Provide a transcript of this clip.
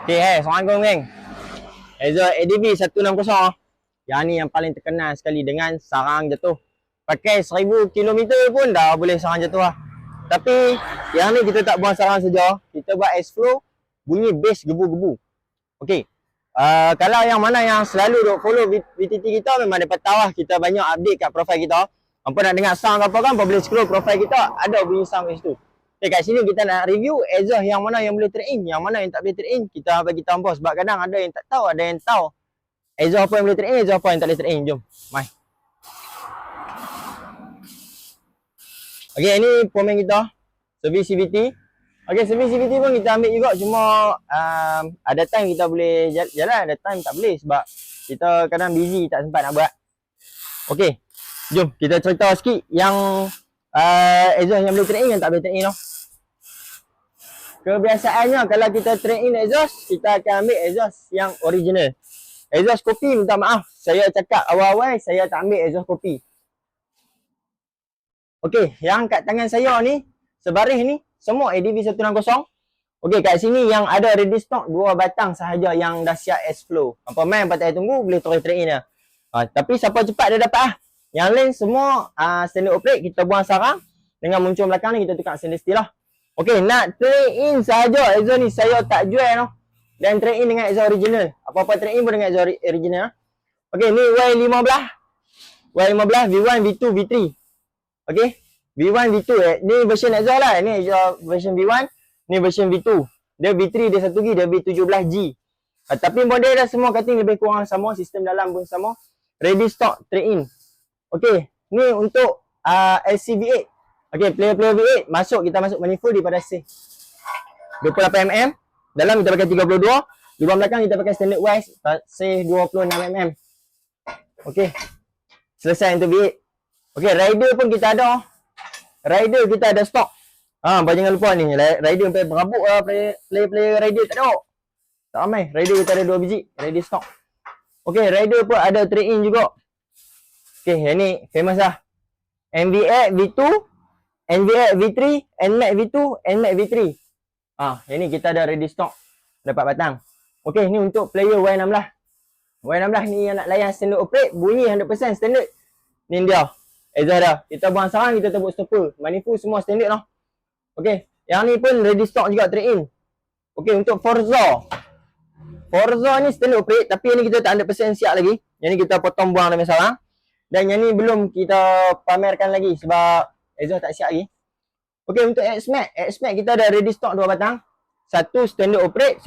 Okay, Assalamualaikum geng. Exhaust ADV 160. Yang ni yang paling terkenal sekali dengan sarang jatuh. Pakai 1000 km pun dah boleh sarang jatuh lah. Tapi yang ni kita tak buang sarang saja. Kita buat airflow, bunyi bass gebu-gebu. Okay. Kalau yang mana yang selalu duk follow VTT kita, memang dapat tahu lah kita banyak update kat profile kita. Apa nak dengar sound ke apa kan, boleh scroll profile kita, ada bunyi sound kat situ. Okay, kat sini kita nak review exhaust yang mana yang boleh trade in, yang mana yang tak boleh trade in. Kita bagi tahu bos, sebab kadang ada yang tak tahu, ada yang tahu exhaust apa yang boleh trade in, exhaust apa yang tak boleh trade in. Jom, mai. Okay, ini pomen kita, servis CVT. Okay, servis CVT pun kita ambil juga, cuma ada time kita boleh jalan, ada time tak boleh sebab kita kadang busy, tak sempat nak buat. Okay, jom kita cerita sikit yang exhaust yang boleh trade in, yang tak boleh trade in. Kebiasaannya kalau kita trade in exhaust, kita akan ambil exhaust yang original. Exhaust kopi, minta maaf, saya cakap awal-awal saya tak ambil exhaust kopi. Okey, yang kat tangan saya ni, sebaris ni, semua ADV 160. Okey, kat sini yang ada ready stock 2 batang sahaja yang dah siap airflow. Apa main patut tunggu, boleh terus trade in lah. Tapi siapa cepat dia dapat lah. Yang lain semua standard operate, kita buang sarang. Dengan muncul belakang ni, kita tukar stainless steel lah. Okey, nak trade in sahaja exhaust ni saya tak jual tau. Dan trade in dengan exhaust original. Apa-apa trade in pun dengan exhaust original. Okey, ni Y15. Y15 V1, V2, V3. Okey, V1, V2 ni version exhaust lah. Ni exhaust version V1, ni version V2. Dia V3 dia satu lagi, dia V17G. Tapi model dah semua cutting lebih kurang sama, sistem dalam pun sama. Ready stock trade in. Okey, ni untuk LC V8. Okey, player V8 masuk, kita masuk manifold daripada C 28mm. Dalam kita pakai 32. Lubang belakang kita pakai standard wise C 26mm. Okey, selesai untuk V8. Okey, rider pun kita ada. Rider kita ada stok. Jangan lupa ni, rider sampai berabuk lah, player rider tak ada. Tak ramai, rider kita ada 2 biji, rider stok. Okey, rider pun ada trade in juga. Okey, yang ni famous lah. NVX V2, NVX V3, NMAX V2, NMAX V3. Yang ni kita ada ready stock. Dapat batang. Okey, ni untuk player Y16. Y16 ni yang nak layan standard operate, bunyi 100% standard. Ni dia. Exhaust dah. Kita buang sarang, kita tebuk stopper. Manifold semua standard lah. Okey, yang ni pun ready stock juga trade in. Okey, untuk Forza. Forza ni standard operate, tapi yang ni kita tak 100% siap lagi. Yang ni kita potong buang dalam sarang. Dan yang ni belum kita pamerkan lagi sebab exhaust tak siap lagi. Okey, untuk X-Max kita ada ready stock 2 batang. Satu standard operate,